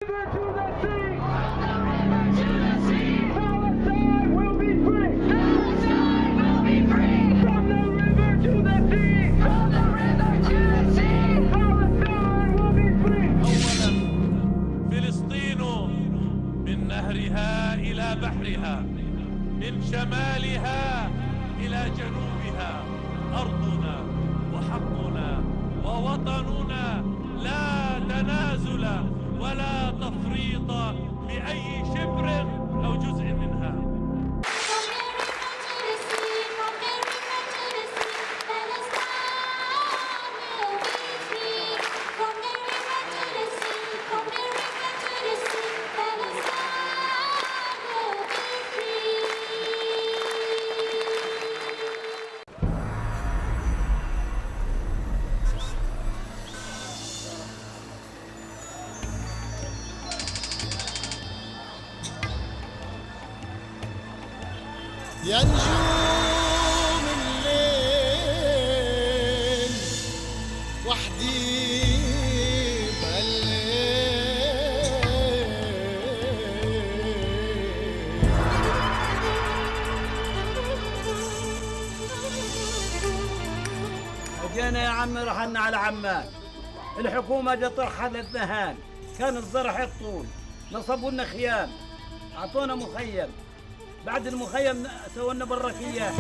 river to the sea. From the river to the sea. Palestine will be free. Palestine will be free. From the river to the sea. From the river to the sea. Palestine will be free. أولاً فلسطين من نهرها إلى بحرها، من شمالها إلى جنوبها، أرضنا وحقنا ووطننا، لا تنازل ولا تفريط بأي شبر أو جزء منها. يا نجوم الليل وحدي بالليل. جينا يا عمي رحلنا على عمان، الحكومة جت رحلت نهان، كان الزرع يحطون، نصبوا لنا خيام، أعطونا مخيم، بعد المخيم سووا لنا بركيات.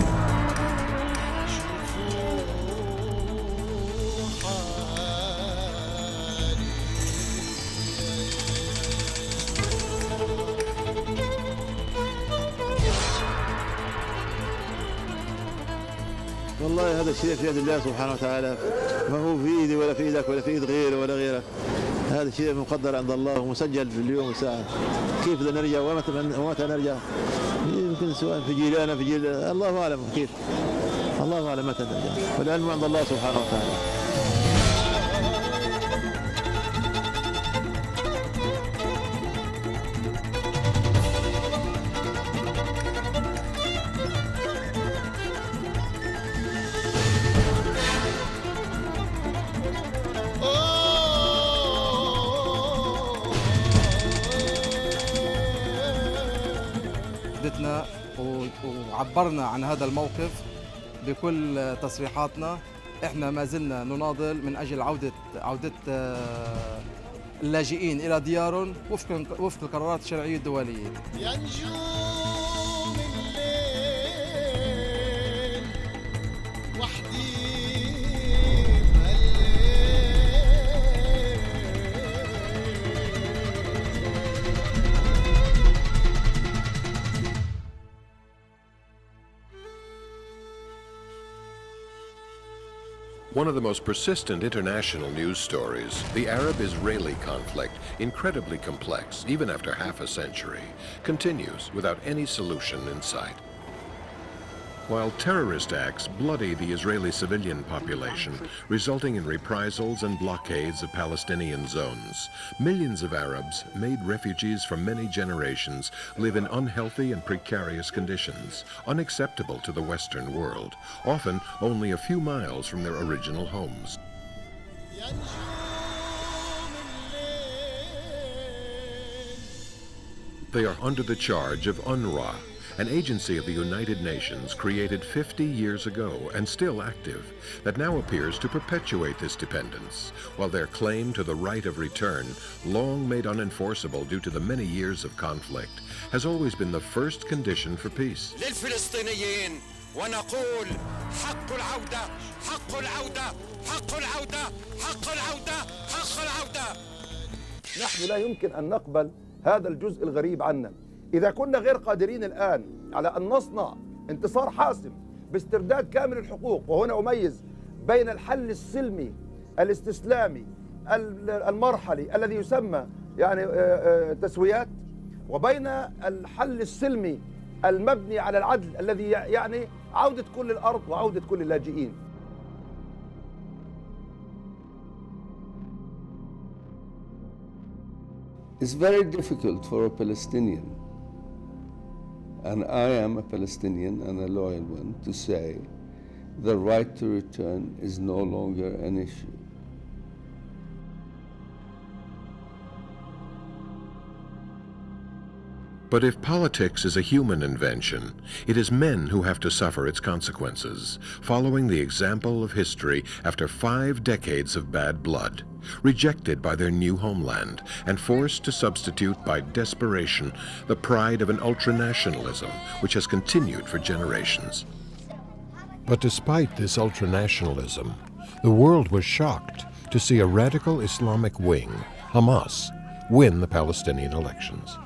والله هذا الشيء في يد الله سبحانه وتعالى، ما هو في ايدي ولا في ايدك ولا في ايد غيره ولا غيرك. هذا الشيء مقدر عند الله ومسجل في اليوم والساعه. كيف بدنا نرجع ومتى نرجع؟ يمكن سواء في جيلنا في جيل الله اعلم كيف. الله اعلم متى نرجع، والعلم عند الله سبحانه وتعالى. وعبرنا عن هذا الموقف بكل تصريحاتنا. احنا ما زلنا نناضل من اجل عودة اللاجئين الى ديارهم وفق القرارات الشرعية الدولية. يا نجوم الليل وحدي One of the most persistent international news stories, the Arab-Israeli conflict, incredibly complex even after half a century, continues without any solution in sight. While terrorist acts bloody the Israeli civilian population, resulting in reprisals and blockades of Palestinian zones, millions of Arabs, made refugees from many generations, live in unhealthy and precarious conditions, unacceptable to the Western world, often only a few miles from their original homes. They are under the charge of UNRWA, an agency of the United Nations created 50 years ago and still active, that now appears to perpetuate this dependence, while their claim to the right of return, long made unenforceable due to the many years of conflict, has always been the first condition for peace. للفلسطينيين ونقول حق العودة حق العودة حق العودة حق العودة حق العودة. نحن لا يمكن أن نقبل هذا الجزء الغريب عنا. إذا كنا غير قادرين الآن على أن نصنع انتصار حاسم باسترداد كامل الحقوق، وهنا أميز بين الحل السلمي الاستسلامي المرحلي الذي يسمى يعني تسويات، وبين الحل السلمي المبني على العدل الذي يعني عودة كل الأرض وعودة كل اللاجئين. It's very difficult for a Palestinian, and I am a Palestinian and a loyal one, to say the right to return is no longer an issue. But if politics is a human invention, it is men who have to suffer its consequences, following the example of history after 5 decades of bad blood, rejected by their new homeland, and forced to substitute by desperation the pride of an ultranationalism which has continued for generations. But despite this ultranationalism, the world was shocked to see a radical Islamic wing, Hamas, win the Palestinian elections.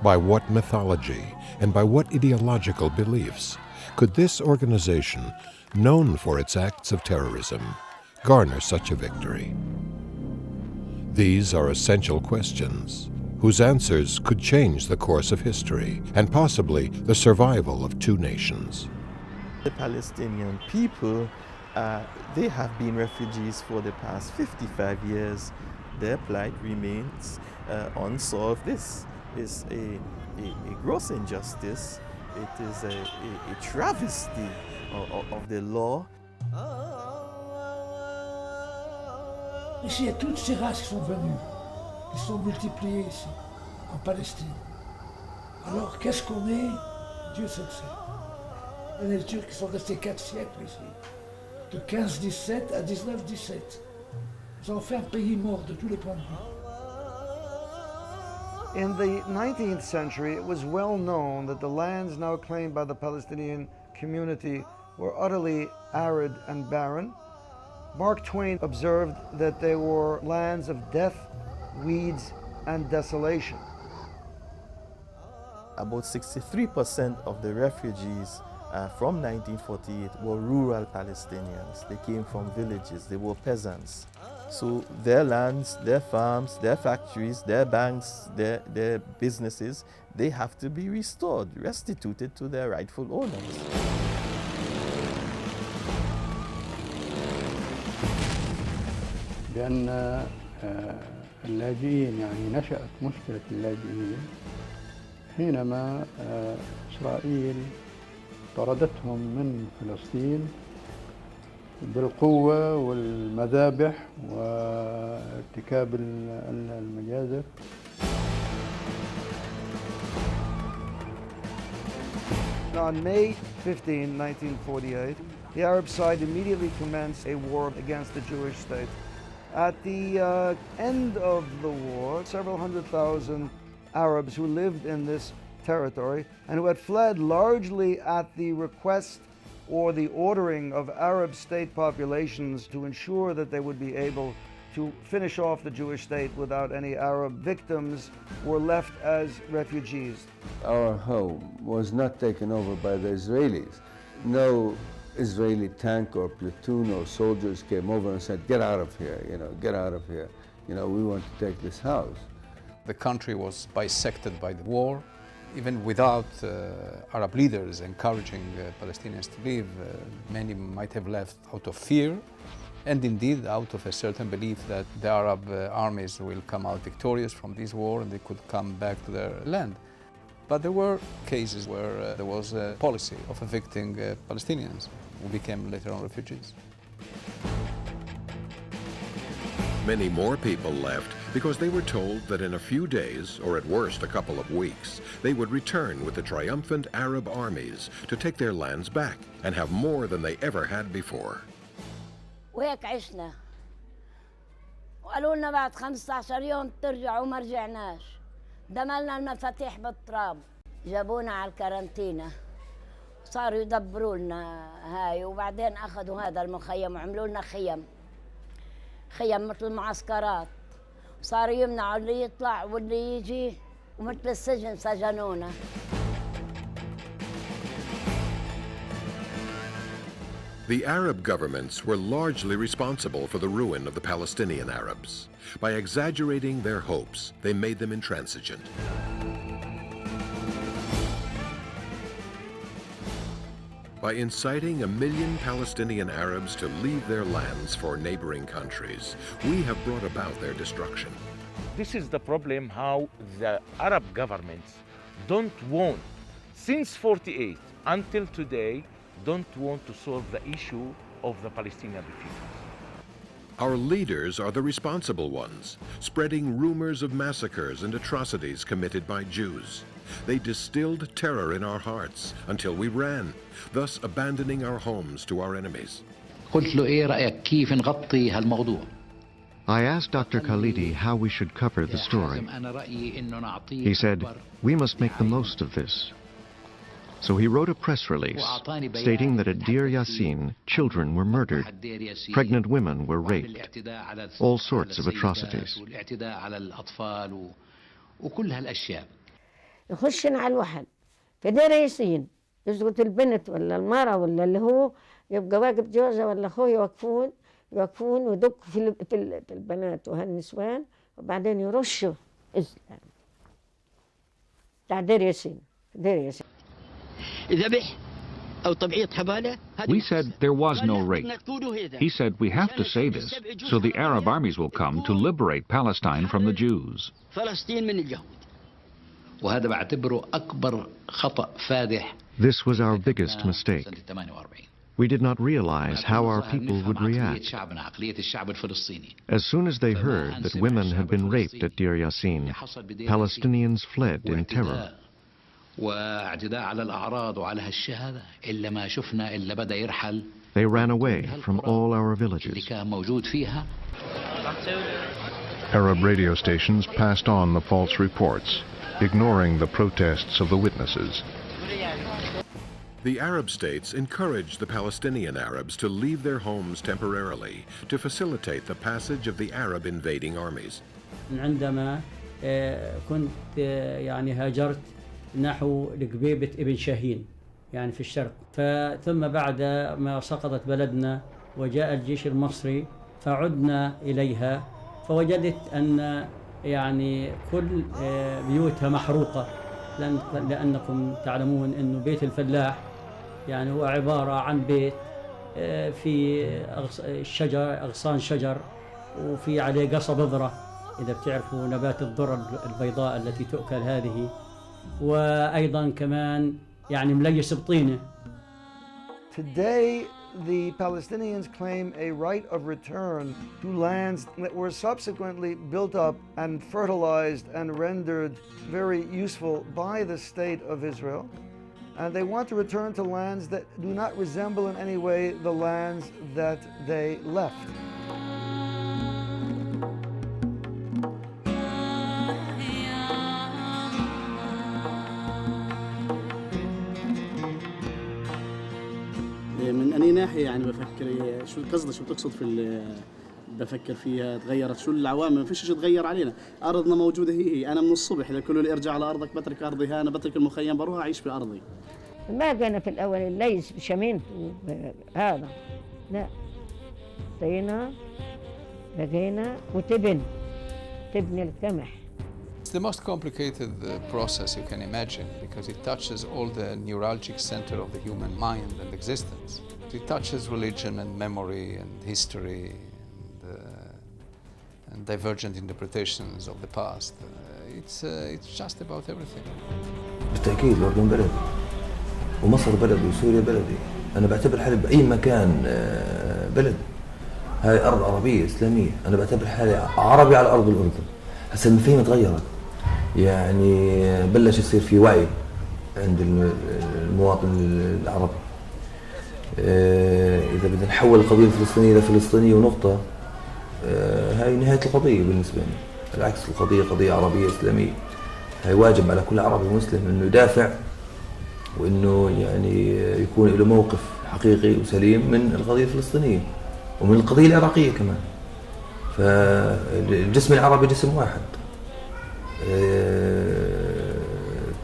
By what mythology and by what ideological beliefs could this organization, known for its acts of terrorism, garner such a victory? These are essential questions whose answers could change the course of history and possibly the survival of 2 nations. The Palestinian people, they have been refugees for the past 55 years. Their plight remains unsolved. This is a gross injustice. It is a travesty of the law. Ici, il y a toutes ces races qui sont venues, qui sont multipliées ici, en Palestine. Alors, qu'est-ce qu'on est? Dieu sait que c'est. Il y a des Turcs qui sont restés 4 siècles ici, de 15-17 à 19-17. Ils ont fait un pays mort de tous les points de vue. In the 19th century, it was well known that the lands now claimed by the Palestinian community were utterly arid and barren. Mark Twain observed that they were lands of death, weeds, and desolation. About 63% of the refugees from 1948 were rural Palestinians. They came from villages, they were peasants. So their lands, their farms, their factories, their banks, their businesses, they have to be restored, restituted to their rightful owners. لأن اللاجئين يعني نشأت مشكلة اللاجئين حينما إسرائيل طردتهم من فلسطين بالقوة والمذابح وارتكاب المجازر. On May 15, 1948, the Arab side immediately commenced a war against the Jewish state. At the end of the war, several 100,000 Arabs who lived in this territory and who had fled largely at the request or the ordering of Arab state populations to ensure that they would be able to finish off the Jewish state without any Arab victims, were left as refugees. Our home was not taken over by the Israelis. No Israeli tank or platoon or soldiers came over and said, get out of here, get out of here. We want to take this house. The country was bisected by the war. Even without Arab leaders encouraging Palestinians to leave, many might have left out of fear, and indeed out of a certain belief that the Arab armies will come out victorious from this war and they could come back to their land. But there were cases where there was a policy of evicting Palestinians who became later on refugees. Many more people left because they were told that in a few days, or at worst a couple of weeks, they would return with the triumphant Arab armies to take their lands back and have more than they ever had before. وهيك عشنا وقالوا لنا بعد 15 يوم ترجعوا وما رجعناش. دملنا المفاتيح بالتراب، جابونا على الكارنتينا، صاروا يدبروا لنا هاي، وبعدين اخذوا هذا المخيم وعملوا لنا خيم مثل معسكرات، صاروا يمنعوا اللي يطلع واللي يجي، ومثل السجن سجنونا. The Arab governments were largely responsible for the ruin of the Palestinian Arabs. By exaggerating their hopes, they made them intransigent. By inciting 1 million Palestinian Arabs to leave their lands for neighboring countries, we have brought about their destruction. This is the problem, how the Arab governments don't want, since 48 until today, don't want to solve the issue of the Palestinian refugees. Our leaders are the responsible ones, spreading rumors of massacres and atrocities committed by Jews. They distilled terror in our hearts until we ran, thus abandoning our homes to our enemies. قلت له إيه رأيك كيف نغطي هالموضوع؟ I asked Dr. Khalidi how we should cover the story. He said, we must make the most of this. So he wrote a press release stating that at Deir Yassin, children were murdered, pregnant women were raped, all sorts of atrocities. يخشن على الواحد في دير ياسين يسقط البنت ولا المرأة ولا اللي هو يبقى واقف جوزها ولا أخوه يوقفون ويدق في البنات وهالنسوان وبعدين يرشوا إسلام تاع دير ياسين ذبح أو تبعيض حبالة. We said there was no rape. He said we have to say this so the Arab armies will come to liberate Palestine from the Jews. فلسطين من اليهود. وهذا بعتبره أكبر خطأ فادح. This was our biggest mistake. We did not realize how our people would react. As soon as they heard that women had been raped at Deir Yassin, Palestinians fled in terror. They ran away from all our villages. Arab radio stations passed on the false reports, ignoring the protests of the witnesses. The Arab states encouraged the Palestinian Arabs to leave their homes temporarily to facilitate the passage of the Arab invading armies. عندما كنت يعني هاجرت نحو لقبيبة ابن شاهين يعني في الشرق ثم بعد ما سقطت بلدنا وجاء الجيش المصري فعدنا إليها فوجدت أن يعني كل بيوتها محروقة لأنكم تعلمون أنه بيت الفلاح يعني هو عبارة عن بيت في الشجر أغصان شجر وفي عليه قصب بذرة إذا بتعرفوا نبات الذرة البيضاء التي تؤكل هذه وأيضا كمان يعني مليس بطينة. Today, the Palestinians claim a right of return to lands that were subsequently built up and fertilized and rendered very useful by the state of Israel. And they want to return to lands that do not resemble in any way the lands that they left. من أي ناحية يعني بفكر شو قصدك شو تقصد في بفكر فيها تغيرت شو العوامل ما فيش شيء تغير علينا أرضنا موجودة هي أنا من الصبح إذا كله لي أرجع على أرضك بترك أرضي أنا بترك المخيم بروح أعيش في أرضي ما جانا في الأول الليس بشمنت هذا لا طينا لقينا وتبني القمح. It's the most complicated process you can imagine because it touches all the neuralgic center of the human mind and existence. It touches religion and memory and history and divergent interpretations of the past. It's just about everything. بالتأكيد الأردن بلد ومصر بلد وسوريا بلدي. أنا بعتبر حالي بأي مكان بلد. هاي أرض عربية إسلامية. أنا بعتبر حالي عربي على أرض الأردن. هسه المفاهيم تغيرت. يعني بلش يصير في وعي عند المواطن العربي. إذا بدنا نحول القضية الفلسطينية إلى فلسطينية ونقطة هاي نهاية القضية بالنسبة لي. بالعكس القضية قضية عربية إسلامية. هاي واجب على كل عربي مسلم إنه يدافع وإنه يعني يكون له موقف حقيقي وسليم من القضية الفلسطينية ومن القضية العراقية كمان. فالجسم العربي جسم واحد.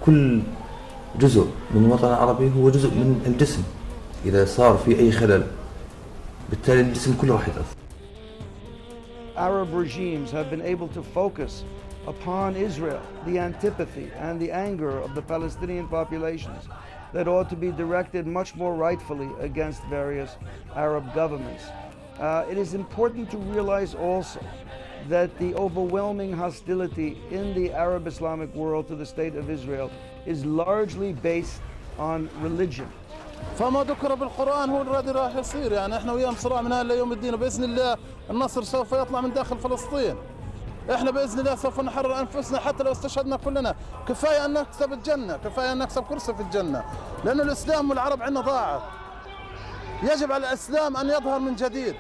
كل جزء من الوطن العربي هو جزء من الجسم. إذا صار في أي خلل بالتالي الجسم كله راح يتأثر. Arab regimes have been able to focus upon Israel the antipathy and the anger of the Palestinian populations that ought to be directed much more rightfully against various Arab governments. It is important to realize also that the overwhelming hostility in the Arab Islamic world to the state of Israel is largely based on religion. فما ذكر بالقرآن هو الذي راح يصير. يعني احنا وياهم صراع من هذا ليوم الدين، وبإذن الله النصر سوف يطلع من داخل فلسطين. احنا بإذن الله سوف نحرر أنفسنا حتى لو استشهدنا كلنا. كفاية أن نكسب الجنة، كفاية أن نكسب كرسي في الجنة، لأن الإسلام والعرب عندنا ضاعت. يجب على الإسلام أن يظهر من جديد،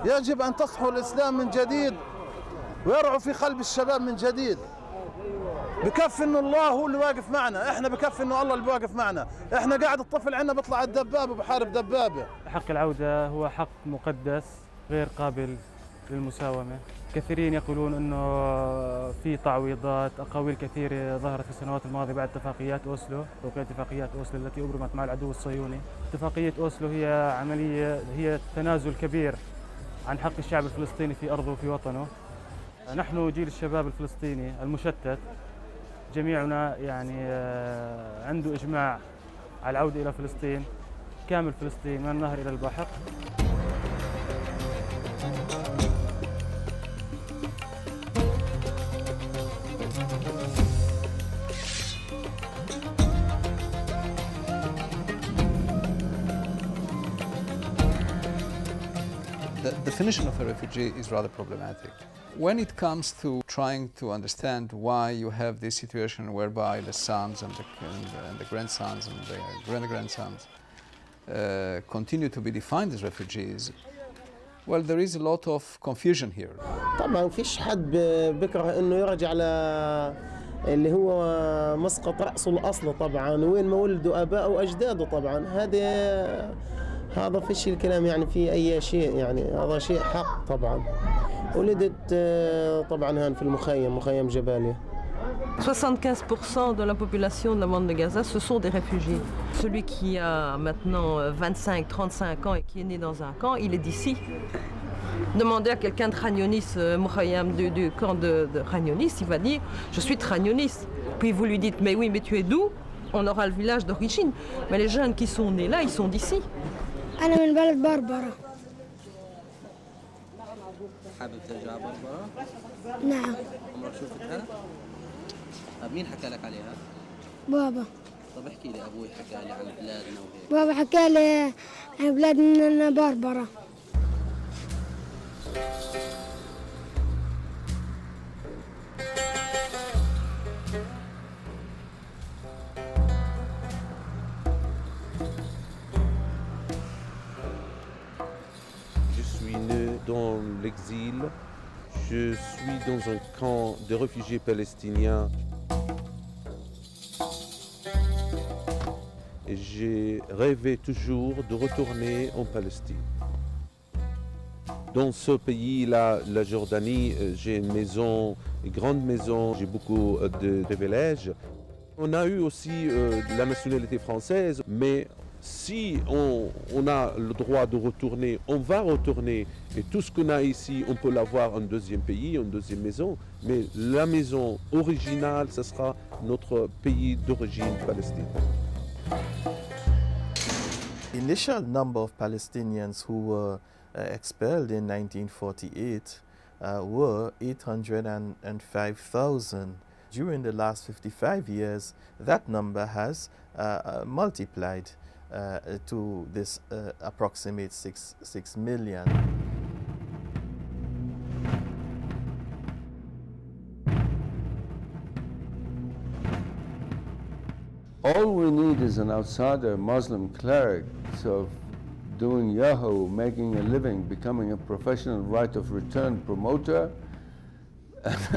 يجب أن تصحو الإسلام من جديد ويرعوا في قلب الشباب من جديد. بكفي انه الله هو اللي واقف معنا، احنا بكفي انه الله اللي واقف معنا. احنا قاعد الطفل عندنا بيطلع الدبابه وبحارب دبابه. حق العوده هو حق مقدس غير قابل للمساومه. كثيرين يقولون انه في تعويضات، اقاويل كثيره ظهرت في السنوات الماضيه بعد اتفاقيات اوسلو، توقيع اتفاقيات اوسلو التي ابرمت مع العدو الصهيوني. اتفاقيه اوسلو هي عمليه، هي تنازل كبير عن حق الشعب الفلسطيني في ارضه وفي وطنه. نحن جيل الشباب الفلسطيني المشتت جميعنا يعني عنده إجماع على العودة إلى فلسطين، كامل فلسطين من النهر إلى البحر. The definition of a refugee is rather problematic. When it comes to trying to understand why you have this situation whereby the sons and the grandsons and the great-grandsons continue to be defined as refugees, well, there is a lot of confusion here. طبعا فيش حد بكره انه يرجع على اللي هو مسقط رأسه الأصل طبعا، وين ما ولدوا آباءه وأجداده طبعا. هذا فيش الكلام يعني في أي شيء، يعني هذا شيء حق طبعا. ولدت طبعا هان في المخيم، مخيم جباليا. 75% de la population de la bande de Gaza, ce sont des réfugiés. Celui qui a maintenant 25-35 ans et qui est né dans un camp, il est d'ici. Demandez à quelqu'un de Khan Younis, du camp de Khan Younis, il va dire « je suis de Khan Younis ». Puis vous lui dites « mais oui, mais tu es d'où ?» On aura le village d'origine. Mais les jeunes qui sont nés là, ils sont d'ici. أنا من بلد بربرة. حابب ترجع بربرة؟ نعم. عمرك شفتها؟ طب مين حكى لك عليها؟ بابا. طب احكي لي، أبوي حكى لي عن بلادنا وهيك. بابا حكى لي عن بلادنا بربرة. Dans l'exil, je suis dans un camp de réfugiés palestiniens et j'ai rêvé toujours de retourner en Palestine. Dans ce pays-là, la Jordanie, j'ai une maison, une grande maison, j'ai beaucoup de privilèges. On a eu aussi la nationalité française, mais si on a le droit de retourner, on va retourner. Et tout ce qu'on a ici, on peut l'avoir en deuxième pays, en deuxième maison. Mais la maison originale, ce sera notre pays d'origine, Palestine. Initial number of Palestinians who were expelled in 1948 were 805,000. During the last 55 years, that number has multiplied to this approximate 6 million. All we need is an outsider Muslim cleric of doing Yahoo, making a living, becoming a professional right of return promoter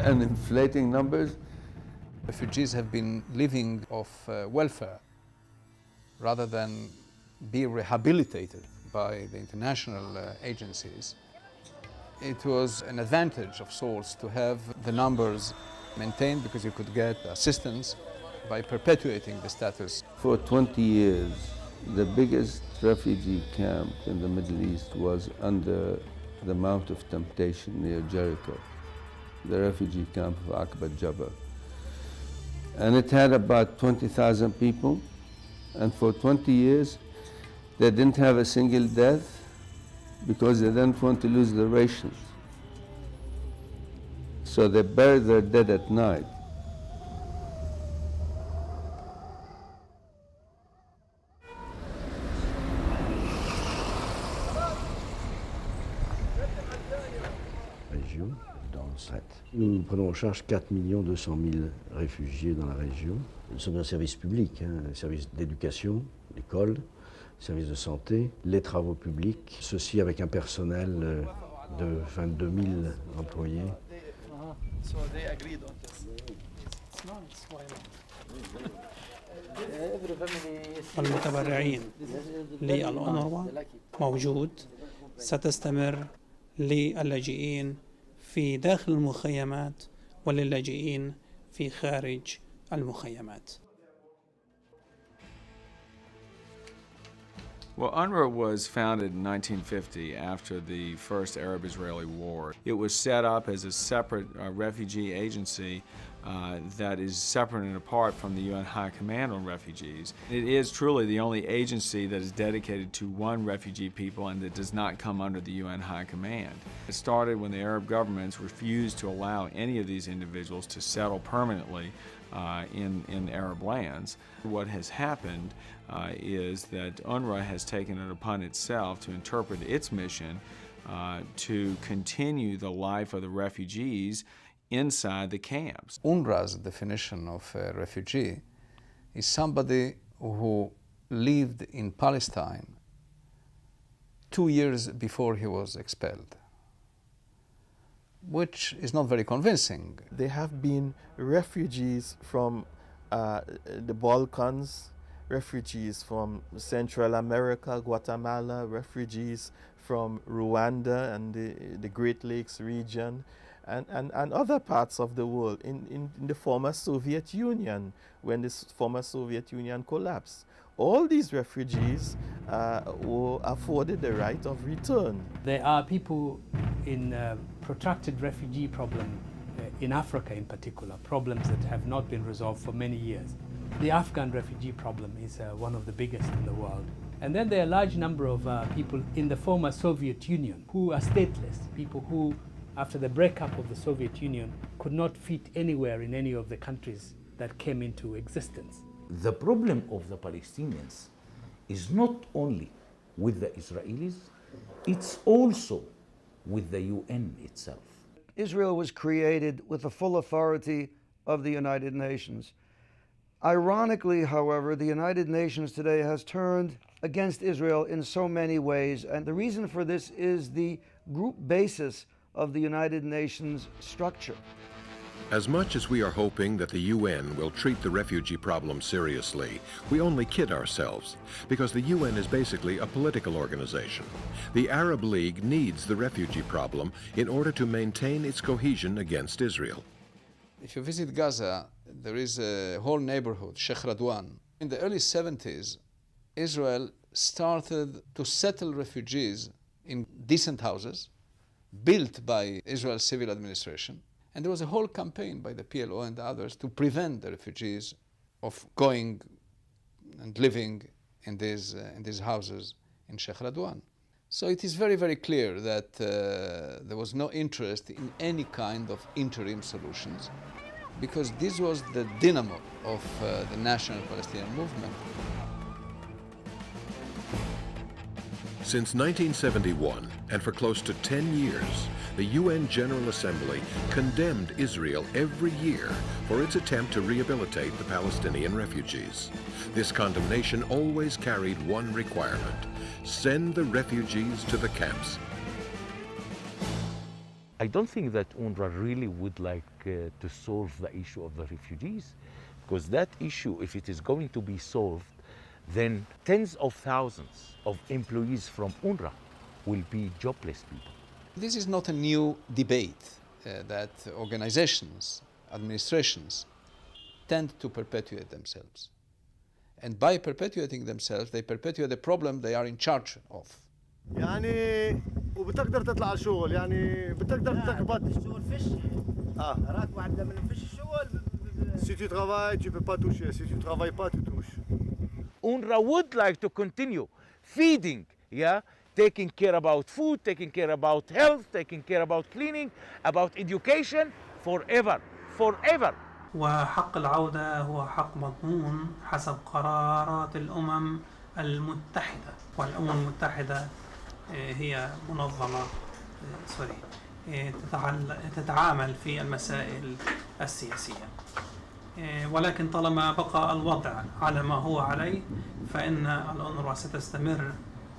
and inflating numbers. Refugees have been living off welfare rather than be rehabilitated by the international agencies. It was an advantage of sorts to have the numbers maintained because you could get assistance by perpetuating the status. For 20 years, the biggest refugee camp in the Middle East was under the Mount of Temptation near Jericho, the refugee camp of Aqaba Jabal. And it had about 20,000 people. And for 20 years, they didn't have a single death because they didn't want to lose the rations. So they buried their dead at night. région, dans le Sret. Nous prenons en charge 4 200 000 réfugiés dans la région. Nous sommes un service public, un service d'éducation, l'école, service de santé, les travaux publics, ceci avec un personnel de 22 000 employés. المتبرعين للأونروا موجود ستستمر للاجئين في داخل المخيمات وللاجئين في خارج المخيمات. Well, UNRWA was founded in 1950 after the first Arab-Israeli war. It was set up as a separate refugee agency that is separate and apart from the UN High Command on Refugees. It is truly the only agency that is dedicated to one refugee people and that does not come under the UN High Command. It started when the Arab governments refused to allow any of these individuals to settle permanently in Arab lands. What has happened is that UNRWA has taken it upon itself to interpret its mission to continue the life of the refugees inside the camps. UNRWA's definition of a refugee is somebody who lived in Palestine 2 years before he was expelled, which is not very convincing. There have been refugees from the Balkans, refugees from Central America, Guatemala, refugees from Rwanda and the Great Lakes region, and other parts of the world, in the former Soviet Union, when the former Soviet Union collapsed. All these refugees were afforded the right of return. There are people in protracted refugee problem in Africa in particular, problems that have not been resolved for many years. The Afghan refugee problem is one of the biggest in the world. And then there are a large number of people in the former Soviet Union who are stateless, people who, after the breakup of the Soviet Union, could not fit anywhere in any of the countries that came into existence. The problem of the Palestinians is not only with the Israelis, it's also with the UN itself. Israel was created with the full authority of the United Nations. Ironically, however, the United Nations today has turned against Israel in so many ways, and the reason for this is the group basis of the United Nations structure. As much as we are hoping that the UN will treat the refugee problem seriously, we only kid ourselves, because the UN is basically a political organization. The Arab League needs the refugee problem in order to maintain its cohesion against Israel. If you visit Gaza, there is a whole neighborhood, Sheikh Radwan. In the early 70s, Israel started to settle refugees in decent houses built by Israel's civil administration. And there was a whole campaign by the PLO and others to prevent the refugees of going and living in these houses in Sheikh Radwan. So it is very, very clear that there was no interest in any kind of interim solutions, because this was the dynamo of the national Palestinian movement. Since 1971, and for close to 10 years, the UN General Assembly condemned Israel every year for its attempt to rehabilitate the Palestinian refugees. This condemnation always carried one requirement: send the refugees to the camps. I don't think that UNRWA really would like to solve the issue of the refugees, because that issue, if it is going to be solved, then tens of thousands of employees from UNRWA will be jobless people. This is not a new debate that organizations, administrations tend to perpetuate themselves. And by perpetuating themselves, they perpetuate the problem they are in charge of. يعني وبتقدر تطلع الشغل يعني بتقدر تقبض الشغل فيش راك بعد ما فيش الشغل Si tu travailles, tu peux pas toucher. Si tu travailles pas, tu touches. UNRWA would like to continue feeding, taking care about food, taking care about health, taking care about cleaning, about education forever. وحق العودة هو حق مضمون حسب قرارات الأمم المتحدة، والأمم المتحدة هي منظمة تتعامل في المسائل السياسية. ولكن طالما بقى الوضع على ما هو عليه فإن الأونروا ستستمر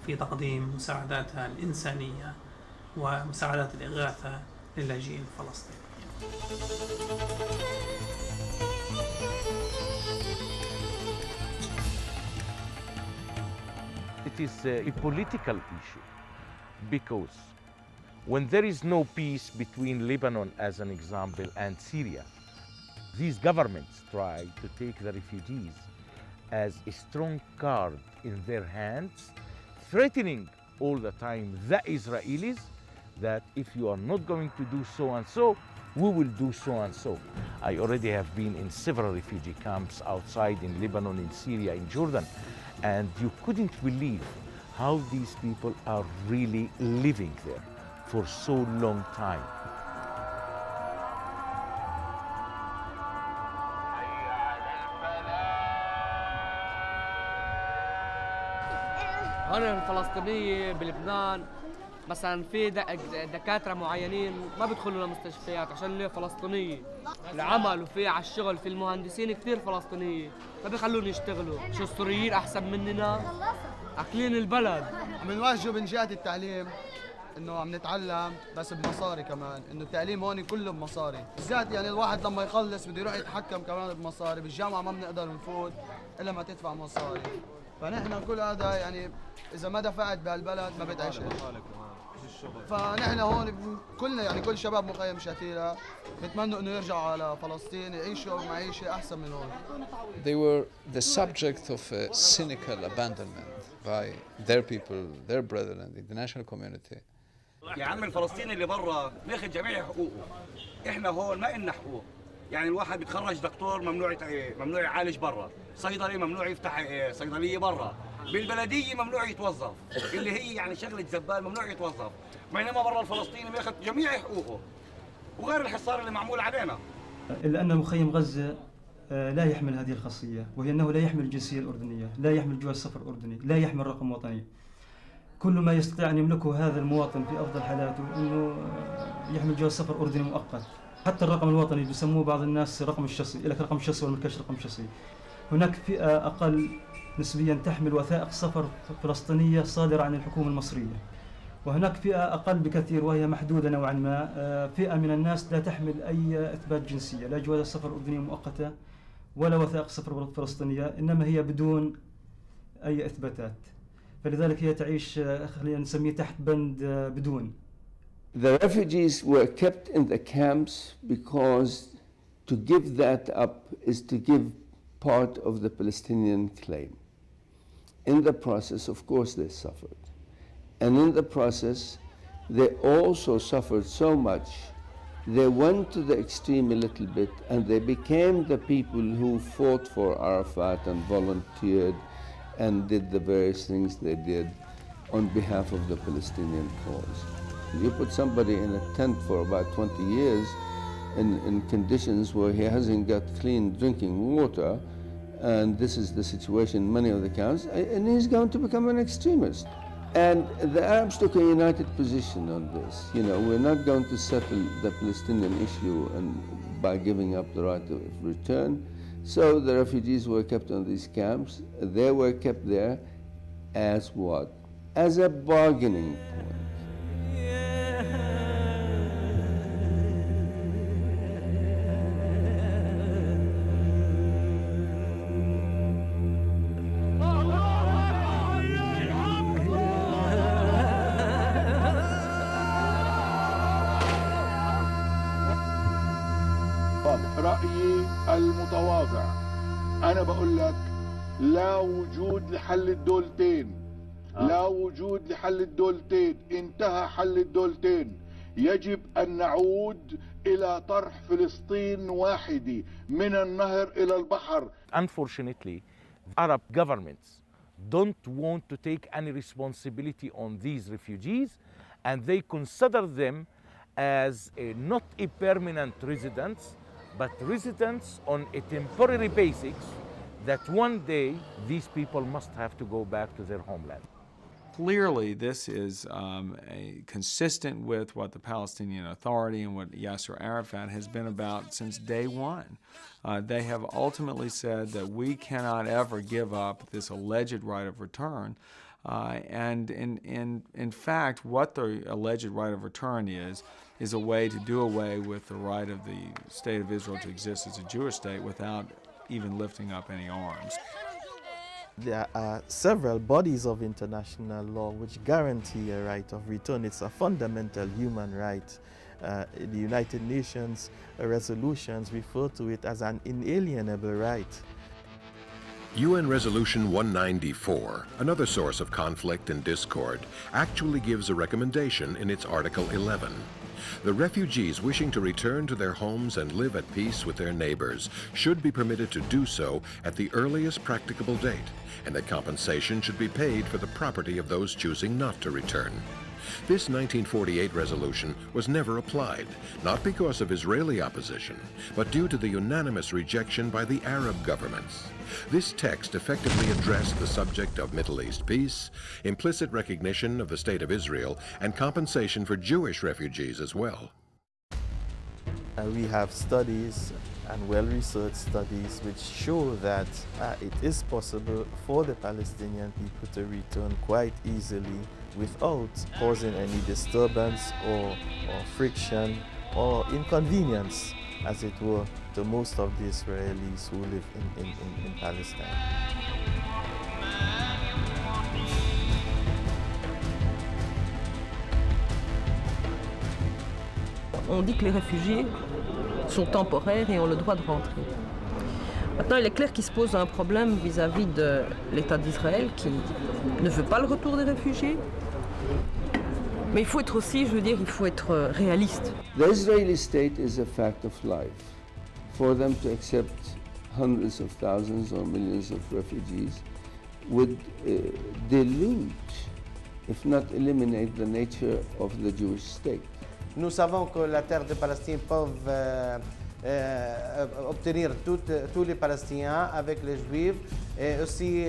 في تقديم مساعداتها الإنسانية ومساعدات الإغاثة للاجئين الفلسطينيين. It is a political issue because when there is no peace between Lebanon, as an example, and Syria, these governments try to take the refugees as a strong card in their hands, threatening all the time the Israelis that if you are not going to do so and so, we will do so and so. I already have been in several refugee camps outside in Lebanon, in Syria, in Jordan, and you couldn't believe how these people are really living there for so long time. هون الفلسطينية بلبنان مثلا في دكاترة معينين ما بيدخلوا لمستشفيات عشان ليه فلسطينية العمل وفي على الشغل في المهندسين كثير فلسطينية ما بيخلون يشتغلوا. شو السوريين أحسن مننا؟ أكلين البلد. عم نواجهه من جهة التعليم انه عم نتعلم بس بمصاري كمان، انه التعليم هون كله بمصاري، بالذات يعني الواحد لما يخلص بده يروح يتحكم كمان بمصاري، بالجامعة ما بنقدر نفوت إلا ما تدفع مصاري، فنحن كل هذا يعني إذا ما دفعت بهالبلد ما بتعيش. فنحن هون كلنا يعني كل شباب مخيم شتيلة بتمنوا انه يرجعوا على فلسطين يعيشوا معيشة احسن من هون. They were the subject of a cynical abandonment by their people, their brethren, the international community. يا عم الفلسطيني اللي برا بياخذ جميع حقوقه، احنا هون ما إلنا حقوق. يعني الواحد بيتخرج دكتور ممنوع يعالج برا، صيدلي ممنوع يفتح صيدلية برا، بالبلدية ممنوع يتوظف، اللي هي يعني شغلة زبال ممنوع يتوظف، بينما برا الفلسطيني بياخذ جميع حقوقه، وغير الحصار اللي معمول علينا. إلا أن مخيم غزة لا يحمل هذه الخاصية، وهي أنه لا يحمل الجنسية الأردنية، لا يحمل جواز سفر أردني، لا يحمل رقم وطني. كل ما يستطيع أن يملكه هذا المواطن في أفضل حالاته أنه يحمل جواز سفر أردني مؤقت. حتى الرقم الوطني بيسموه بعض الناس رقم الشخصي، لك رقم شخصي ولا ملكش رقم شخصي. هناك فئة أقل نسبيا تحمل وثائق سفر فلسطينية صادرة عن الحكومة المصرية، وهناك فئة أقل بكثير وهي محدودة نوعا ما، فئة من الناس لا تحمل أي إثبات جنسية، لا جواز سفر أردني مؤقتة ولا وثائق سفر فلسطينية، إنما هي بدون أي إثباتات، فلذلك هي تعيش خلينا نسميه تحت بند بدون. The refugees were kept in the camps because to give that up is to give part of the Palestinian claim. In the process, of course, they suffered. And in the process, they also suffered so much, they went to the extreme a little bit and they became the people who fought for Arafat and volunteered and did the various things they did on behalf of the Palestinian cause. You put somebody in a tent for about 20 years in conditions where he hasn't got clean drinking water, and this is the situation in many of the camps, and he's going to become an extremist. And the Arabs took a united position on this. You know, we're not going to settle the Palestinian issue by giving up the right of return. So the refugees were kept on these camps. They were kept there as what? As a bargaining point. رأيي المتواضع أنا بقول لك لا وجود لحل الدولتين، لا وجود لحل الدولتين، انتهى حل الدولتين، يجب أن نعود إلى طرح فلسطين واحدة من النهر إلى البحر. Unfortunately, Arab governments don't want to take any responsibility on these refugees, and they consider them as not a permanent residents, but residents on a temporary basis that one day these people must have to go back to their homeland. Clearly, this is consistent with what the Palestinian Authority and what Yasser Arafat has been about since day one. They have ultimately said that we cannot ever give up this alleged right of return. And in fact, what the alleged right of return is a way to do away with the right of the State of Israel to exist as a Jewish state without even lifting up any arms. There are several bodies of international law which guarantee a right of return. It's a fundamental human right. The United Nations resolutions refer to it as an inalienable right. UN Resolution 194, another source of conflict and discord, actually gives a recommendation in its Article 11. The refugees wishing to return to their homes and live at peace with their neighbors should be permitted to do so at the earliest practicable date, and that compensation should be paid for the property of those choosing not to return. This 1948 resolution was never applied, not because of Israeli opposition, but due to the unanimous rejection by the Arab governments. This text effectively addressed the subject of Middle East peace, implicit recognition of the State of Israel, and compensation for Jewish refugees as well. We have studies and well-researched studies which show that it is possible for the Palestinian people to return quite easily without causing any disturbance or friction or inconvenience, as it were, to most of the Israelis who live in Palestine. On dit que les réfugiés sont temporaires et ont le droit de rentrer. Maintenant, il est clair qu'il se pose un problème vis-à-vis de l'État d'Israël qui ne veut pas le retour des réfugiés. Mais il faut être aussi, je veux dire, il faut être réaliste. The Israeli state is a fact of life. For them to accept hundreds of thousands or millions of refugees would dilute, if not eliminate, the nature of the Jewish state. Nous savons que la terre de Palestine peut obtenir tous les Palestiniens avec les Juifs. Et aussi,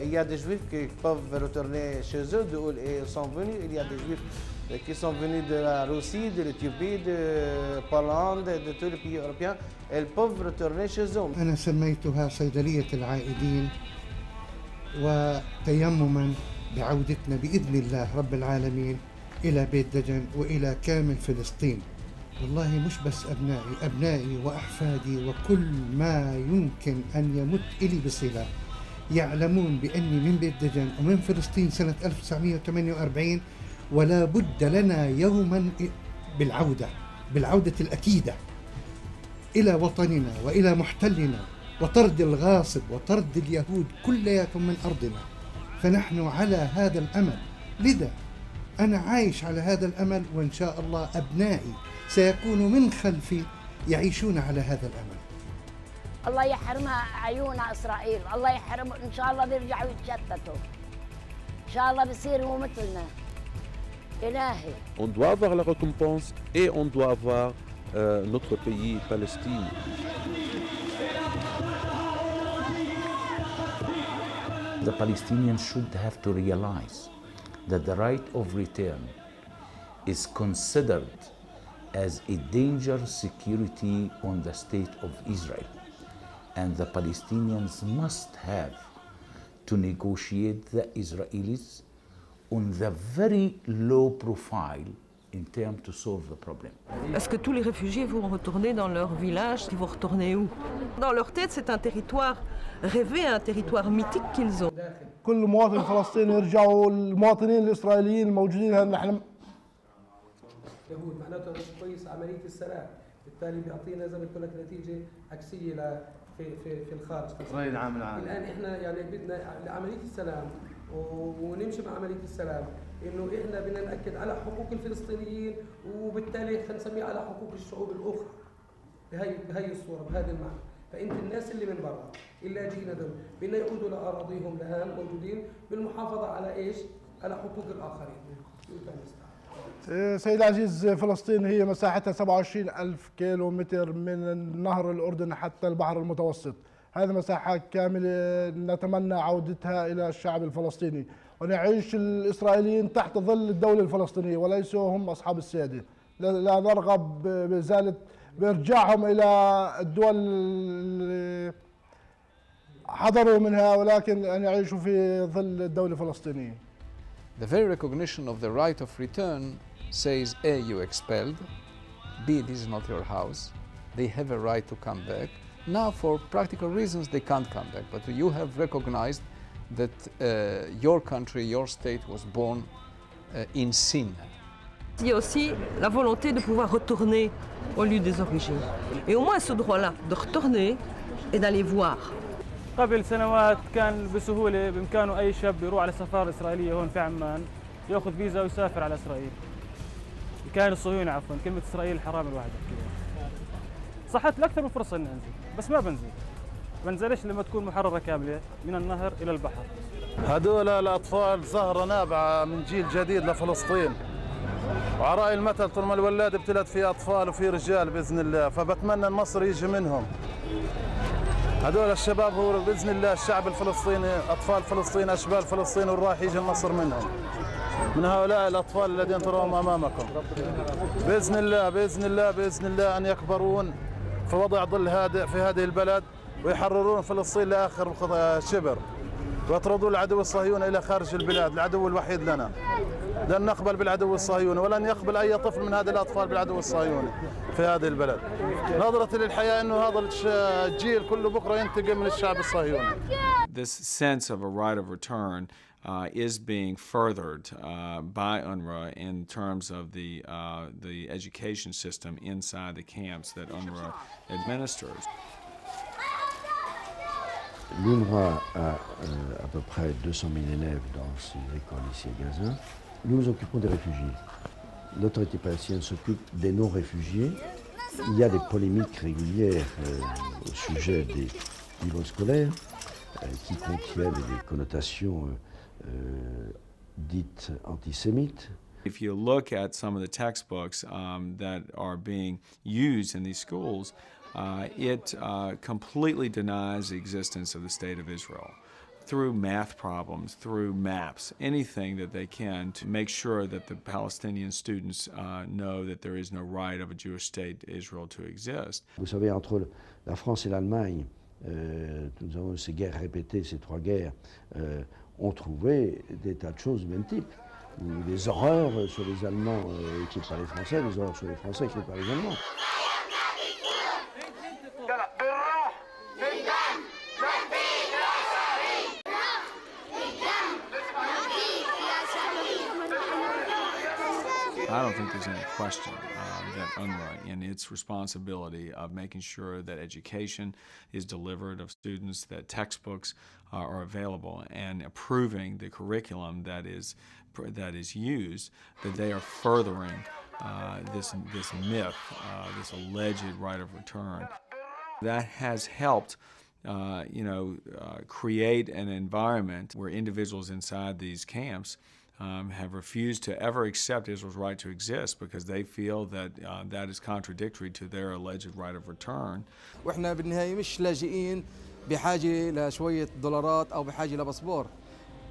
il y a des Juifs qui peuvent retourner chez eux d'où ils sont venus. Il y a des Juifs qui sont venus de la Russie, de l'Éthiopie, de Pologne, de tous les pays européens. Ils peuvent retourner chez eux. أنا سميتها صيدلية العائدين وتيمما بعودتنا بإذن الله رب العالمين إلى بيت دجن وإلى كامل فلسطين. والله مش بس أبنائي وأحفادي وكل ما يمكن أن يمت إلي بصلة يعلمون بأني من بيت دجن ومن فلسطين سنة 1948 ولا بد لنا يوما بالعودة الأكيدة إلى وطننا وإلى محتلنا وطرد الغاصب وطرد اليهود كلياتهم من أرضنا. فنحن على هذا الأمل، لذا أنا عايش على هذا الأمل، وإن شاء الله أبنائي سيكونوا من خلفي يعيشون على هذا الأمل. الله يحرمها عيون إسرائيل، الله يحرم، إن شاء الله بيرجعوا يتشتتوا، إن شاء الله بيصيروا مثلنا. إلهي. On doit avoir la récompense et on doit avoir notre pays, Palestine. The Palestinians should have to realize that the right of return is considered as a danger security on the state of Israel. And the Palestinians must have to negotiate the Israelis on the very low profile in terms to solve the problem. Est-ce que tous les réfugiés vont retourner dans leur village? Ils vont retourner où? Dans leur tête, c'est un territoire rêvé, un territoire mythique qu'ils ont. كل مواطن فلسطيني يرجعوا المواطنين الإسرائيليين الموجودين هنا نحن يهود معناته مش كويس عملية السلام، بالتالي بيعطينا زي ما قلت لك نتيجة عكسية في الخارج. الآن احنا يعني بدنا لعملية السلام ونمشي مع عملية السلام إنه إحنا بدنا نأكد على حقوق الفلسطينيين وبالتالي خلينا نسميه على حقوق الشعوب الأخرى بهي الصورة بهذا المعنى. فأنت الناس اللي من برا اللي جينا دول بدنا يعودوا لأراضيهم الآن موجودين بالمحافظة على إيش؟ على حقوق الآخرين. سيد العزيز، فلسطين هي مساحتها 27,000 كيلو متر من نهر الأردن حتى البحر المتوسط. هذه مساحات كاملة نتمنى عودتها إلى الشعب الفلسطيني، وأن يعيش الإسرائيليين تحت ظل الدولة الفلسطينية وليسوا هم أصحاب السيادة. لا نرغب بإزالة بإرجاعهم إلى الدول اللي حضروا منها، ولكن أن يعيشوا في ظل الدولة الفلسطينية. The very recognition of the right of return says A, you expelled, B, this is not your house, they have a right to come back. Now for practical reasons they can't come back, but you have recognized that your country, your state was born in sin. Il y a aussi la volonté de pouvoir retourner au lieu des origines. Et au moins ce droit-là, de retourner et d'aller voir. قبل سنوات كان بسهولة بإمكانه أي شاب يروح على سفارة إسرائيلية هون في عمان يأخذ فيزا ويسافر على إسرائيل. كان الصهيوني عفوا، كلمة إسرائيل حرام الواحد يحكيها. صحت لي أكثر من فرصة إني أنزل، بس ما بنزل. بنزلش لما تكون محررة كاملة من النهر إلى البحر. هذول الأطفال زهرة نابعة من جيل جديد لفلسطين. وعلى رأي المثل طول ما الولادة ابتلت في أطفال وفي رجال بإذن الله، فبتمنى مصر يجي منهم. هذول الشباب هو بإذن الله الشعب الفلسطيني، أطفال فلسطين، أشبال فلسطين، والراح يجي النصر منهم. من هؤلاء الأطفال الذين تراهم أمامكم. بإذن الله بإذن الله بإذن الله أن يكبرون في وضع ظل هادئ في هذه البلد ويحررون فلسطين لآخر شبر ويطردون العدو الصهيوني إلى خارج البلاد، العدو الوحيد لنا. لن نقبل بالعدو الصهيوني ولن يقبل أي طفل من هذه الأطفال بالعدو الصهيوني في هذه البلد. نظرة للحياة أنه هذا الجيل كله بكرة ينتقم من الشعب الصهيوني. This sense of a right of return is being furthered by UNRWA in terms of the education system inside the camps that UNRWA administers. L'UNRWA a à peu près 200 000 élèves dans ces écoles ici à Gaza. Nous nous occupons des réfugiés. L'autorité palestinienne s'occupe des non-réfugiés. Il y a des polémiques régulières au sujet des livres scolaires qui contiennent des connotations dites antisémites. If you look at some of the textbooks that are being used in these schools, it completely denies the existence of the State of Israel through math problems, through maps, anything that they can to make sure that the Palestinian students know that there is no right of a Jewish state, Israel, to exist. Vous savez, entre la France et l'Allemagne, nous avons ces guerres répétées, ces trois guerres, ont trouvé des tas de choses du même type. Des horreurs sur les Allemands écrites par les Français, des horreurs sur les Français écrites par les Allemands. I don't think there's any question that UNRWA, in its responsibility of making sure that education is delivered of students, that textbooks are available, and approving the curriculum that is used, that they are furthering this myth, this alleged right of return. That has helped create an environment where individuals inside these camps have refused to ever accept Israel's right to exist because they feel that that is contradictory to their alleged right of return. وإحنا بالنهاية مش لاجئين بحاجة لشوية دولارات أو بحاجة لباسبور.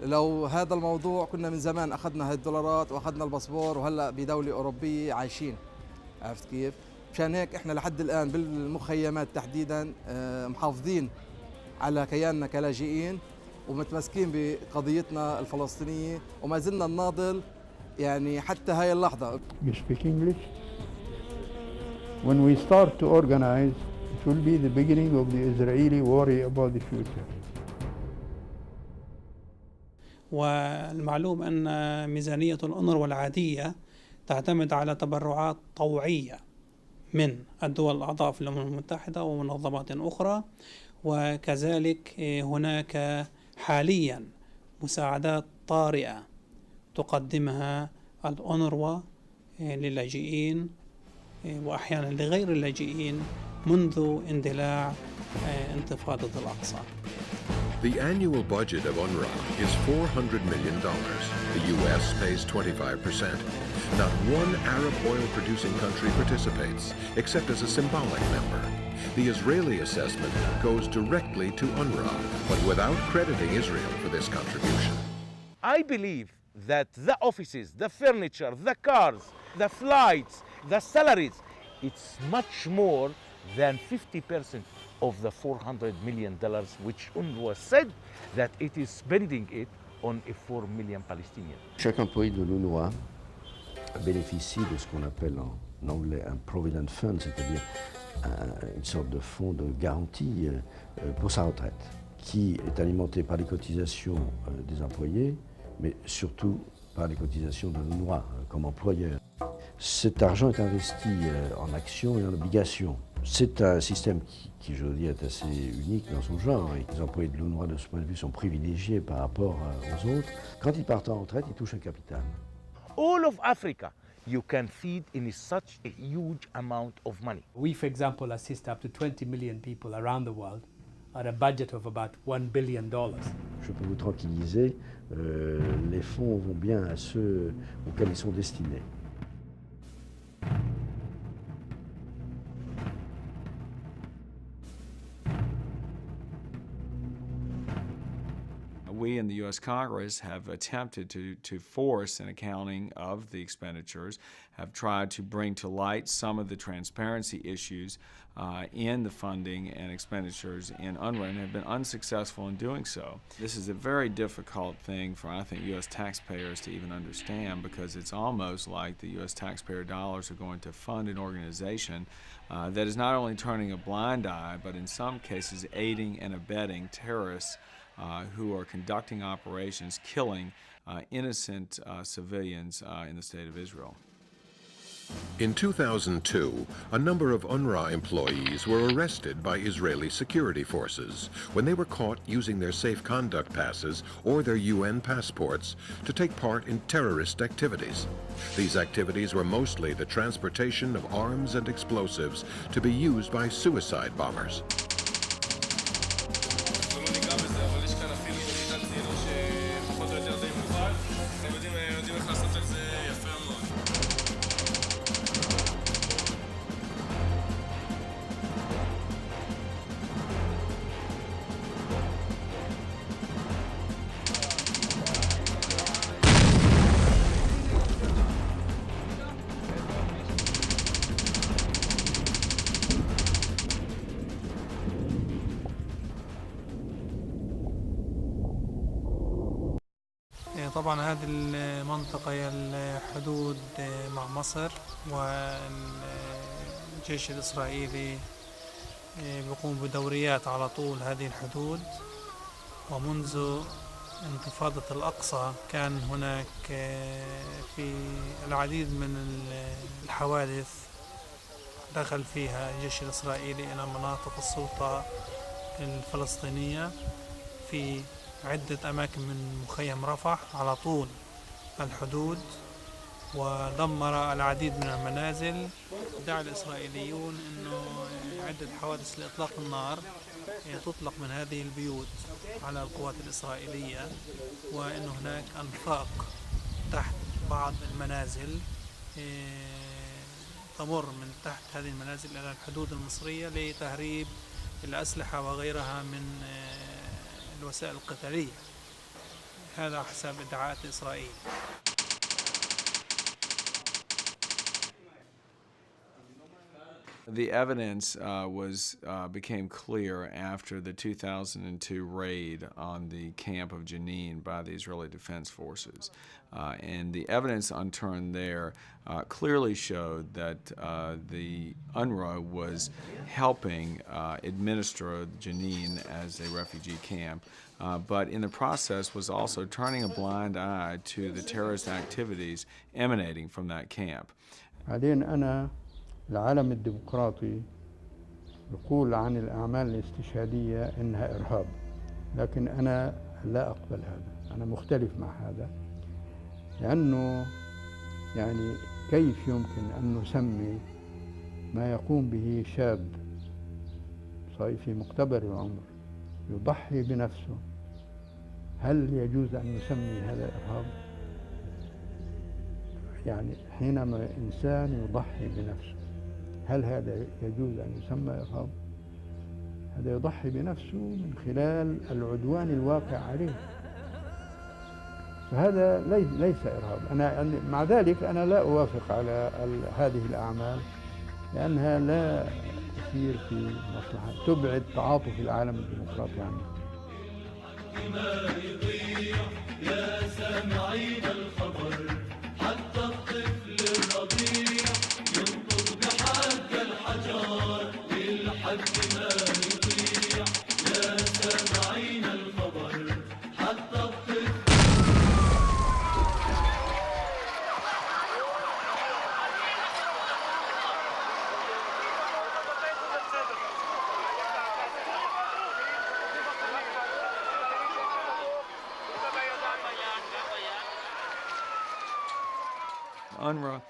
لو هذا الموضوع كنا من زمان أخذنا هالدولارات وأخذنا الباسبور وهلأ بدولة أوروبية عايشين. عرفت كيف؟ مشان هيك إحنا لحد الآن بالمخيمات تحديداً محافظين على كياننا كلاجئين ومتمسكين بقضيتنا الفلسطينية وما زلنا نناضل يعني حتى هاي اللحظة. You speak English? When we start to organize, it will be the beginning of the Israeli worry about the future. والمعلوم أن ميزانية الأونروا العادية تعتمد على تبرعات طوعية من الدول الأعضاء في الأمم المتحدة ومنظمات أخرى، وكذلك هناك حاليا مساعدات طارئة تقدمها الأونروا للاجئين وأحيانا لغير اللاجئين منذ اندلاع انتفاضة الأقصى. The annual budget of UNRWA is $400 million. The U.S. pays 25%. Not one Arab oil-producing country participates, except as a symbolic member. The Israeli assessment goes directly to UNRWA, but without crediting Israel for this contribution. I believe that the offices, the furniture, the cars, the flights, the salaries, it's much more than 50% of the $400 million which UNRWA said that it is spending it on 4 million Palestinians. Chaque employé de l'UNRWA bénéficie de ce qu'on appelle en anglais un provident fund, c'est-à-dire une sorte de fonds de garantie pour sa retraite, qui est alimenté par les cotisations des employés, mais surtout par les cotisations de l'UNRWA comme employeur. Cet argent est investi en actions et en obligations. C'est un système qui, je veux dire, est assez unique dans son genre, et les employés de l'UNRWA, de ce point de vue, sont privilégiés par rapport aux autres. Quand ils partent en retraite, ils touchent un capital. All of Africa, you can feed in such a huge amount of money. We, for example, assist up to 20 million people around the world at a budget of about $1 billion. Je peux vous tranquilliser, les fonds vont bien à ceux auxquels ils sont destinés. We in the U.S. Congress have attempted to force an accounting of the expenditures, have tried to bring to light some of the transparency issues in the funding and expenditures in UNRWA, and have been unsuccessful in doing so. This is a very difficult thing for, I think, U.S. taxpayers to even understand, because it's almost like the U.S. taxpayer dollars are going to fund an organization that is not only turning a blind eye, but in some cases aiding and abetting terrorists who are conducting operations, killing innocent civilians in the state of Israel. In 2002, a number of UNRWA employees were arrested by Israeli security forces when they were caught using their safe conduct passes or their UN passports to take part in terrorist activities. These activities were mostly the transportation of arms and explosives to be used by suicide bombers. طبعا هذه المنطقة هي الحدود مع مصر، والجيش الإسرائيلي بيقوم بدوريات على طول هذه الحدود. ومنذ انتفاضة الأقصى كان هناك في العديد من الحوادث دخل فيها الجيش الإسرائيلي إلى مناطق السلطة الفلسطينية في عدة أماكن من مخيم رفح على طول الحدود، ودمر العديد من المنازل. دعا الإسرائيليون أنه عدة حوادث لإطلاق النار تطلق من هذه البيوت على القوات الإسرائيلية، وأن هناك أنفاق تحت بعض المنازل تمر من تحت هذه المنازل إلى الحدود المصرية لتهريب الأسلحة وغيرها من الوسائل القتالية. هذا حسب ادعاءات إسرائيل. The evidence became clear after the 2002 raid on the camp of Jenin by the Israeli Defense Forces. And the evidence unturned there clearly showed that the UNRWA was helping administer Jenin as a refugee camp, but in the process was also turning a blind eye to the terrorist activities emanating from that camp. العالم الديمقراطي يقول عن الأعمال الاستشهادية إنها إرهاب، لكن أنا لا أقبل هذا، أنا مختلف مع هذا، لأنه يعني كيف يمكن أن نسمي ما يقوم به شاب في مقتبل العمر يضحي بنفسه، هل يجوز أن نسمي هذا إرهاب؟ يعني حينما إنسان يضحي بنفسه، هل هذا يجوز أن يسمى إرهاب؟ هذا يضحي بنفسه من خلال العدوان الواقع عليه. فهذا ليس إرهاب. أنا مع ذلك أنا لا أوافق على هذه الأعمال لأنها لا تسير في مصلحة، تبعد تعاطف العالم الديمقراطي عنه. يا سامعين الخبر حتى الطفل الرضيع ينطق بحق الحجر للحد ما يطيع. يا سامعين الخبر حتى الطفل. UNRWA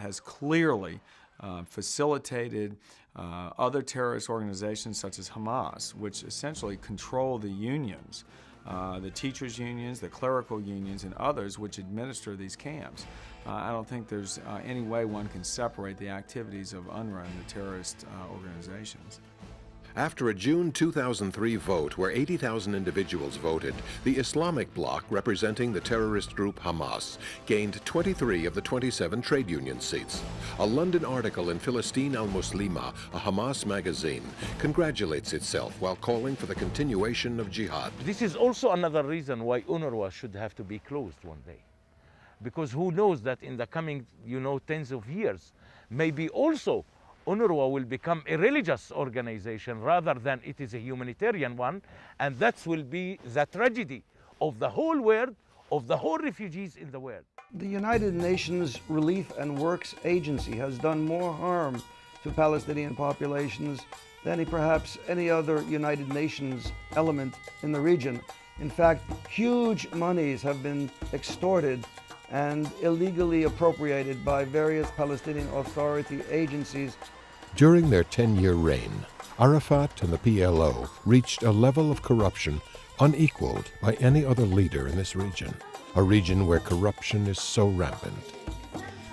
has clearly facilitated other terrorist organizations such as Hamas, which essentially control the unions, the teachers' unions, the clerical unions, and others which administer these camps. I don't think there's any way one can separate the activities of UNRWA and the terrorist organizations. After a June 2003 vote where 80,000 individuals voted, the Islamic bloc representing the terrorist group Hamas gained 23 of the 27 trade union seats. A London article in Palestine Al-Muslima, a Hamas magazine, congratulates itself while calling for the continuation of jihad. This is also another reason why UNRWA should have to be closed one day. Because who knows that in the coming, tens of years, maybe also UNRWA will become a religious organization rather than it is a humanitarian one, and that will be the tragedy of the whole world, of the whole refugees in the world. The United Nations Relief and Works Agency has done more harm to Palestinian populations than perhaps any other United Nations element in the region. In fact, huge monies have been extorted and illegally appropriated by various Palestinian Authority agencies. During their 10-year reign, Arafat and the PLO reached a level of corruption unequaled by any other leader in this region, a region where corruption is so rampant.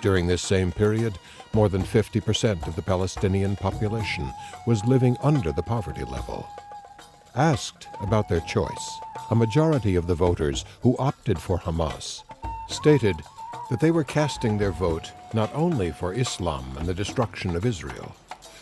During this same period, more than 50% of the Palestinian population was living under the poverty level. Asked about their choice, a majority of the voters who opted for Hamas stated that they were casting their vote not only for Islam and the destruction of Israel,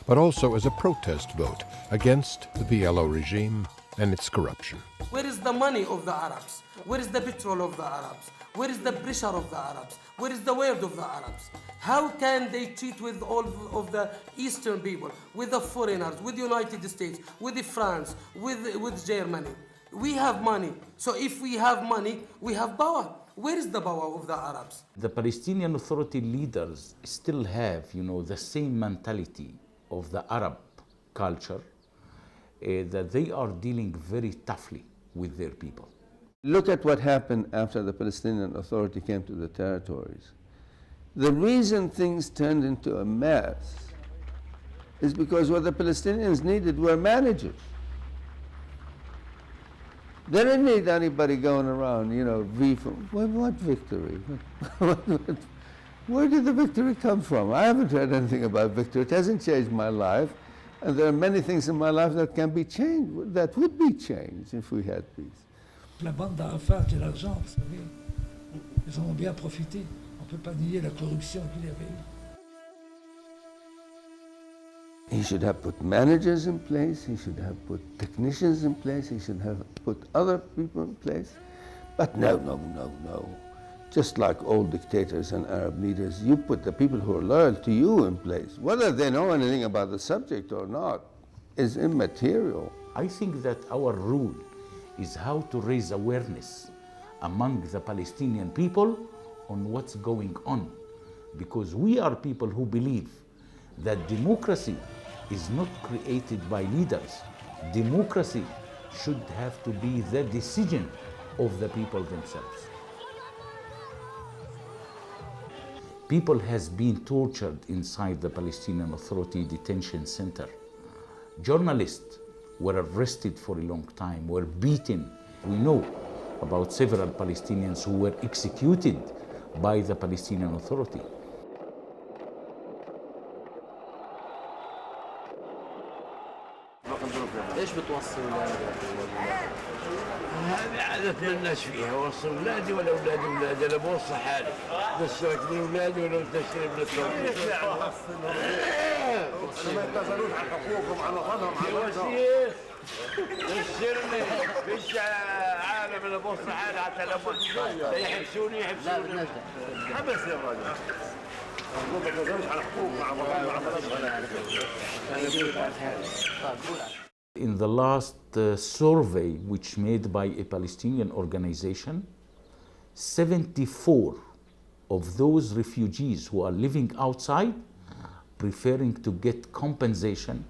but also as a protest vote against the PLO regime and its corruption. Where is the money of the Arabs? Where is the petrol of the Arabs? Where is the pressure of the Arabs? Where is the word of the Arabs? How can they cheat with all of the Eastern people, with the foreigners, with the United States, with France, with Germany? We have money. So if we have money, we have power. Where is the power of the Arabs? The Palestinian Authority leaders still have, the same mentality of the Arab culture, that they are dealing very toughly with their people. Look at what happened after the Palestinian Authority came to the territories. The reason things turned into a mess is because what the Palestinians needed were managers. They didn't need anybody going around, what victory? Where did the victory come from? I haven't heard anything about victory. It hasn't changed my life. And there are many things in my life that can be changed, that would be changed if we had peace. La bande d'Arafat et l'argent, vous savez, ils en ont bien profité. On ne peut pas nier la corruption qu'il y avait eu. He should have put managers in place, he should have put technicians in place, he should have put other people in place. But no. Just like all dictators and Arab leaders, you put the people who are loyal to you in place. Whether they know anything about the subject or not is immaterial. I think that our rule is how to raise awareness among the Palestinian people on what's going on. Because we are people who believe that democracy is not created by leaders. Democracy should have to be the decision of the people themselves. People has been tortured inside the Palestinian Authority detention center. Journalists were arrested for a long time, were beaten. We know about several Palestinians who were executed by the Palestinian Authority. ايش بتوصي ولادك؟ هذه عادة الناس فيها، وصل اولادي ولا اولاد اولادي، انا بوصي حالي بس من اولادي ولا تشتري من التوفيق. ما يتنازلوش عن حقوقهم على وطنهم على وسيس بشرني مش عالم انا بوصي حالي حتى لما يحبسوني حبس يا راجل. ما يتنازلوش عن حقوقهم على وطنهم على بلدهم. In the last survey, which made by a Palestinian organization, 74 of those refugees who are living outside preferring to get compensation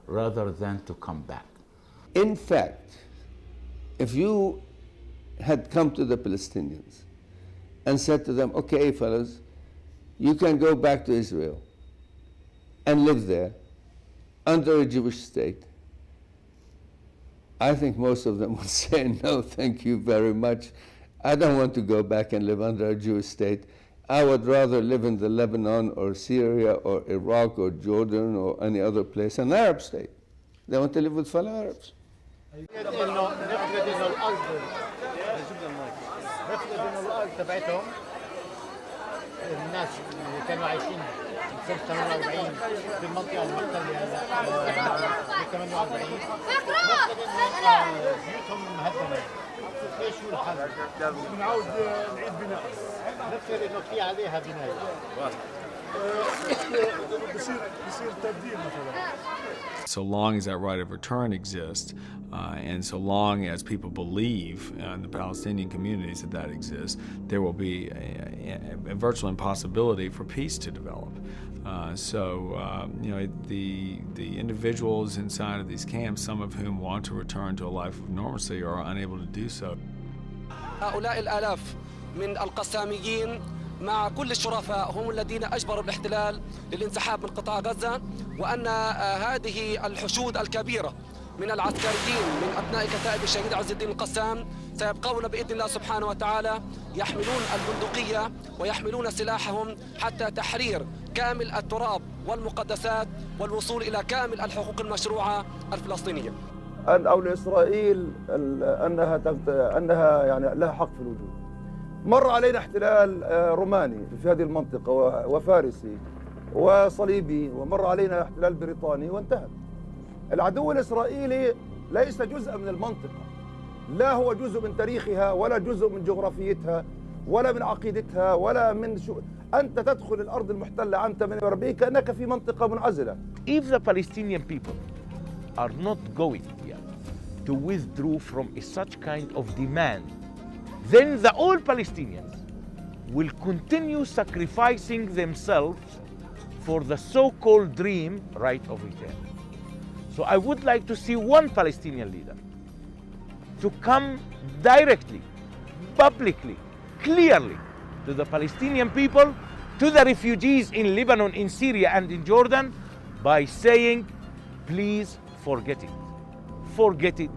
rather than to come back. In fact, if you had come to the Palestinians and said to them, okay, fellas, you can go back to Israel and live there under a Jewish state, I think most of them would say, no, thank you very much. I don't want to go back and live under a Jewish state. I would rather live in the Lebanon or Syria or Iraq or Jordan or any other place, an Arab state. They want to live with fellow Arabs. الناس اللي كانوا عايشين سنة 48 في المنطقة المحتلة في 48 بيوتهم مهدمة. ايش هو الحل؟ بنعاود نعيد بناء. نفترض انه في عليها بناية. بصير تبديل مثلا. So long as that right of return exists, and so long as people believe in the Palestinian communities that exists, there will be a virtual impossibility for peace to develop. The individuals inside of these camps, some of whom want to return to a life of normalcy, are unable to do so. هؤلاء الآلاف من القساميين مع كل الشرفاء هم الذين أجبروا الاحتلال للانسحاب من قطاع غزة، وأن هذه الحشود الكبيرة من العسكريين من أبناء كتائب الشهيد عز الدين القسام سيبقون بإذن الله سبحانه وتعالى يحملون البندقية ويحملون سلاحهم حتى تحرير كامل التراب والمقدسات والوصول إلى كامل الحقوق المشروعة الفلسطينية. أو لإسرائيل أنها يعني لها حق في الوجود. مر علينا احتلال روماني في هذه المنطقة وفارسي وصليبي، ومر علينا احتلال بريطاني وانتهى. العدو الإسرائيلي ليس جزء من المنطقة، لا هو جزء من تاريخها ولا جزء من جغرافيتها ولا من عقيدتها ولا من أنت تدخل الأرض المحتلة عام 48 كأنك في منطقة منعزلة. If the Palestinian people are not going here to withdraw from such kind of demand, then the all Palestinians will continue sacrificing themselves for the so-called dream right of return. So I would like to see one Palestinian leader to come directly, publicly, clearly to the Palestinian people, to the refugees in Lebanon, in Syria and in Jordan by saying, please forget it, forget it,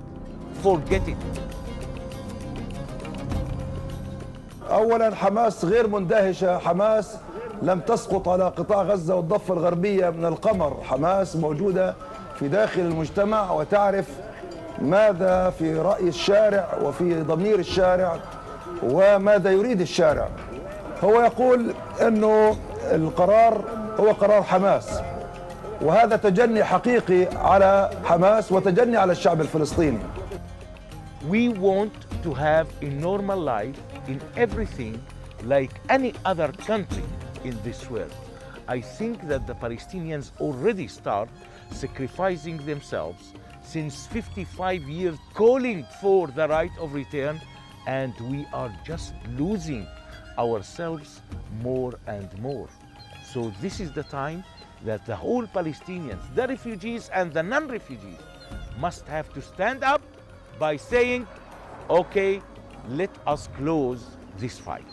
forget it. أولا حماس غير مندهشة، حماس لم تسقط على قطاع غزة والضفة الغربية من القمر، حماس موجودة في داخل المجتمع وتعرف ماذا في رأي الشارع وفي ضمير الشارع وماذا يريد الشارع. هو يقول أنه القرار هو قرار حماس، وهذا تجني حقيقي على حماس وتجني على الشعب الفلسطيني. We want to have a normal life in everything like any other country in this world. I think that the Palestinians already start sacrificing themselves since 55 years, calling for the right of return, and we are just losing ourselves more and more. So this is the time that the whole Palestinians, the refugees and the non-refugees, must have to stand up by saying, okay, let us close this fight.